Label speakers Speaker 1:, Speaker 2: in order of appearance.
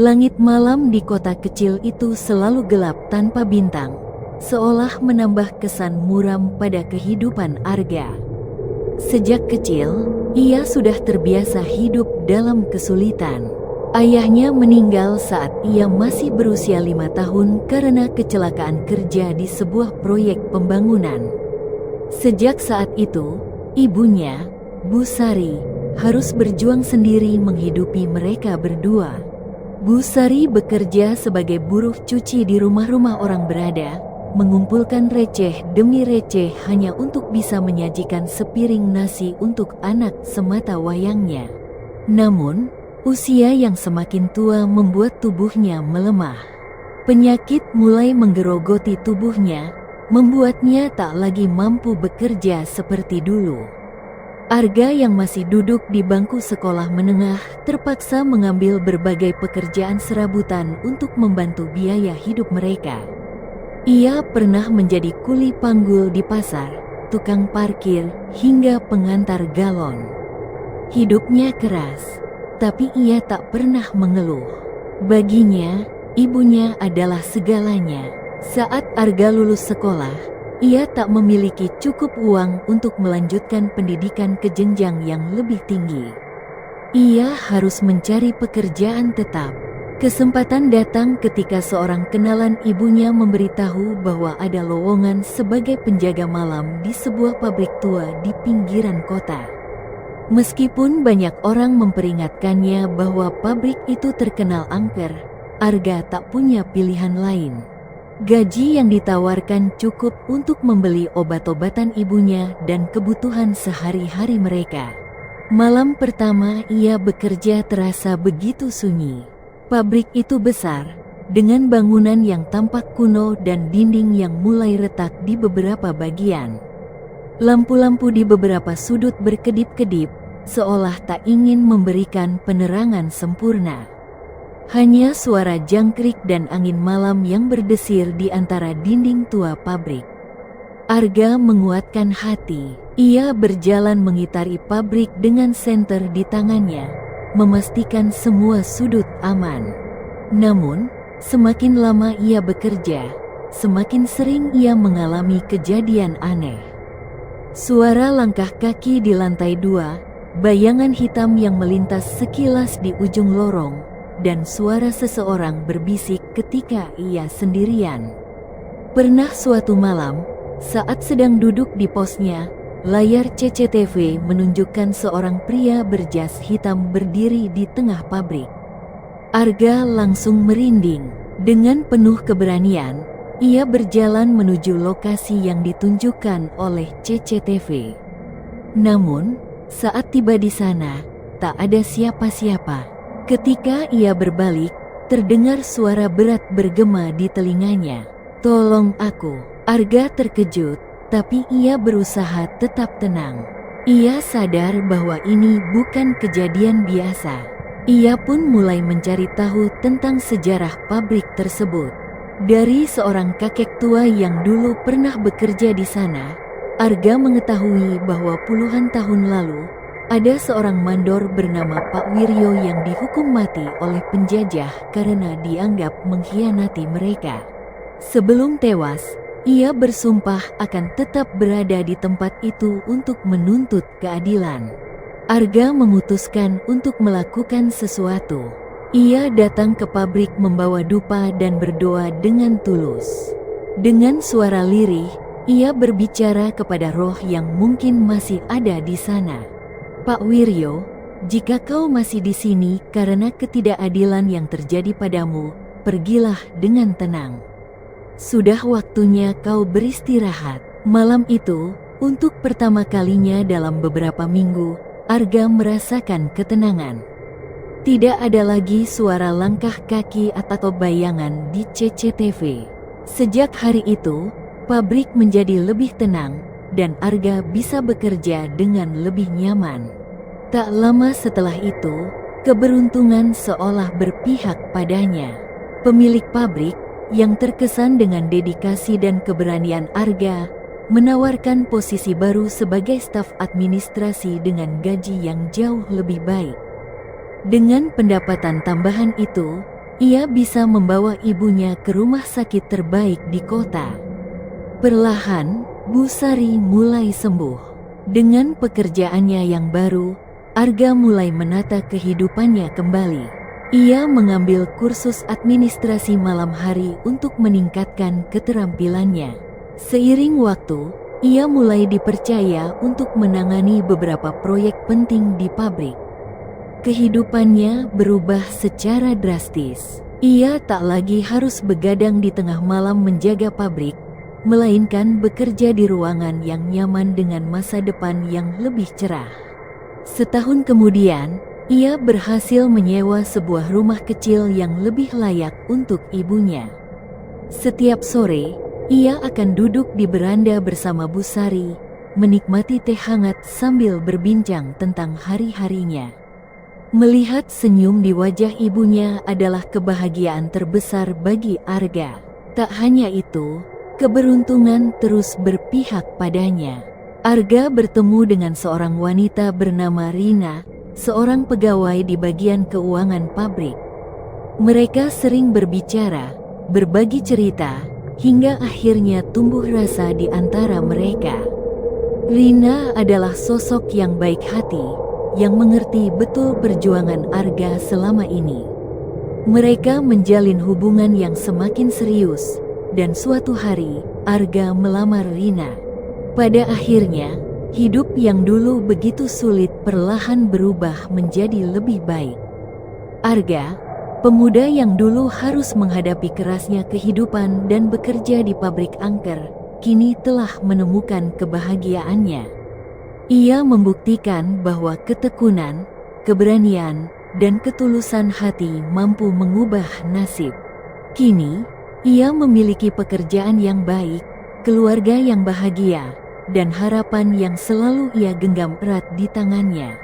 Speaker 1: Langit malam di kota kecil itu selalu gelap tanpa bintang, seolah menambah kesan muram pada kehidupan Arga. Sejak kecil, ia sudah terbiasa hidup dalam kesulitan. Ayahnya meninggal saat ia masih berusia 5 tahun karena kecelakaan kerja di sebuah proyek pembangunan. Sejak saat itu, ibunya, Bu Sari, harus berjuang sendiri menghidupi mereka berdua. Bu Sari bekerja sebagai buruh cuci di rumah-rumah orang berada, mengumpulkan receh demi receh hanya untuk bisa menyajikan sepiring nasi untuk anak semata wayangnya. Namun, usia yang semakin tua membuat tubuhnya melemah. Penyakit mulai menggerogoti tubuhnya, membuatnya tak lagi mampu bekerja seperti dulu. Arga yang masih duduk di bangku sekolah menengah terpaksa mengambil berbagai pekerjaan serabutan untuk membantu biaya hidup mereka. Ia pernah menjadi kuli panggul di pasar, tukang parkir, hingga pengantar galon. Hidupnya keras, tapi ia tak pernah mengeluh. Baginya, ibunya adalah segalanya. Saat Arga lulus sekolah, ia tak memiliki cukup uang untuk melanjutkan pendidikan ke jenjang yang lebih tinggi. Ia harus mencari pekerjaan tetap. Kesempatan datang ketika seorang kenalan ibunya memberitahu bahwa ada lowongan sebagai penjaga malam di sebuah pabrik tua di pinggiran kota. Meskipun banyak orang memperingatkannya bahwa pabrik itu terkenal angker, Arga tak punya pilihan lain. Gaji yang ditawarkan cukup untuk membeli obat-obatan ibunya dan kebutuhan sehari-hari mereka. Malam pertama ia bekerja terasa begitu sunyi. Pabrik itu besar, dengan bangunan yang tampak kuno dan dinding yang mulai retak di beberapa bagian. Lampu-lampu di beberapa sudut berkedip-kedip, seolah tak ingin memberikan penerangan sempurna. Hanya suara jangkrik dan angin malam yang berdesir di antara dinding tua pabrik. Arga menguatkan hati. Ia berjalan mengitari pabrik dengan senter di tangannya, memastikan semua sudut aman. Namun, semakin lama ia bekerja, semakin sering ia mengalami kejadian aneh. Suara langkah kaki di lantai 2, bayangan hitam yang melintas sekilas di ujung lorong, dan suara seseorang berbisik ketika ia sendirian. Pernah suatu malam, saat sedang duduk di posnya, layar CCTV menunjukkan seorang pria berjas hitam berdiri di tengah pabrik. Arga langsung merinding. Dengan penuh keberanian, ia berjalan menuju lokasi yang ditunjukkan oleh CCTV. Namun, saat tiba di sana, tak ada siapa-siapa. Ketika ia berbalik, terdengar suara berat bergema di telinganya. "Tolong aku." Arga terkejut, tapi ia berusaha tetap tenang. Ia sadar bahwa ini bukan kejadian biasa. Ia pun mulai mencari tahu tentang sejarah pabrik tersebut. Dari seorang kakek tua yang dulu pernah bekerja di sana, Arga mengetahui bahwa puluhan tahun lalu, ada seorang mandor bernama Pak Wiryo yang dihukum mati oleh penjajah karena dianggap mengkhianati mereka. Sebelum tewas, ia bersumpah akan tetap berada di tempat itu untuk menuntut keadilan. Arga memutuskan untuk melakukan sesuatu. Ia datang ke pabrik membawa dupa dan berdoa dengan tulus. Dengan suara lirih, ia berbicara kepada roh yang mungkin masih ada di sana. "Pak Wiryo, jika kau masih di sini karena ketidakadilan yang terjadi padamu, pergilah dengan tenang. Sudah waktunya kau beristirahat." Malam itu, untuk pertama kalinya dalam beberapa minggu, Arga merasakan ketenangan. Tidak ada lagi suara langkah kaki atau bayangan di CCTV. Sejak hari itu, pabrik menjadi lebih tenang, dan Arga bisa bekerja dengan lebih nyaman. Tak lama setelah itu, keberuntungan seolah berpihak padanya. Pemilik pabrik, yang terkesan dengan dedikasi dan keberanian Arga, menawarkan posisi baru sebagai staf administrasi dengan gaji yang jauh lebih baik. Dengan pendapatan tambahan itu, ia bisa membawa ibunya ke rumah sakit terbaik di kota. Perlahan, Bu Sari mulai sembuh. Dengan pekerjaannya yang baru, Arga mulai menata kehidupannya kembali. Ia mengambil kursus administrasi malam hari untuk meningkatkan keterampilannya. Seiring waktu, ia mulai dipercaya untuk menangani beberapa proyek penting di pabrik. Kehidupannya berubah secara drastis. Ia tak lagi harus begadang di tengah malam menjaga pabrik, melainkan bekerja di ruangan yang nyaman dengan masa depan yang lebih cerah. Setahun kemudian, ia berhasil menyewa sebuah rumah kecil yang lebih layak untuk ibunya. Setiap sore, ia akan duduk di beranda bersama Bu Sari, menikmati teh hangat sambil berbincang tentang hari-harinya. Melihat senyum di wajah ibunya adalah kebahagiaan terbesar bagi Arga. Tak hanya itu, keberuntungan terus berpihak padanya. Arga bertemu dengan seorang wanita bernama Rina, seorang pegawai di bagian keuangan pabrik. Mereka sering berbicara, berbagi cerita, hingga akhirnya tumbuh rasa di antara mereka. Rina adalah sosok yang baik hati, yang mengerti betul perjuangan Arga selama ini. Mereka menjalin hubungan yang semakin serius, dan suatu hari, Arga melamar Rina. Pada akhirnya, hidup yang dulu begitu sulit perlahan berubah menjadi lebih baik. Arga, pemuda yang dulu harus menghadapi kerasnya kehidupan dan bekerja di pabrik angker, kini telah menemukan kebahagiaannya. Ia membuktikan bahwa ketekunan, keberanian, dan ketulusan hati mampu mengubah nasib. Kini, ia memiliki pekerjaan yang baik, keluarga yang bahagia, dan harapan yang selalu ia genggam erat di tangannya.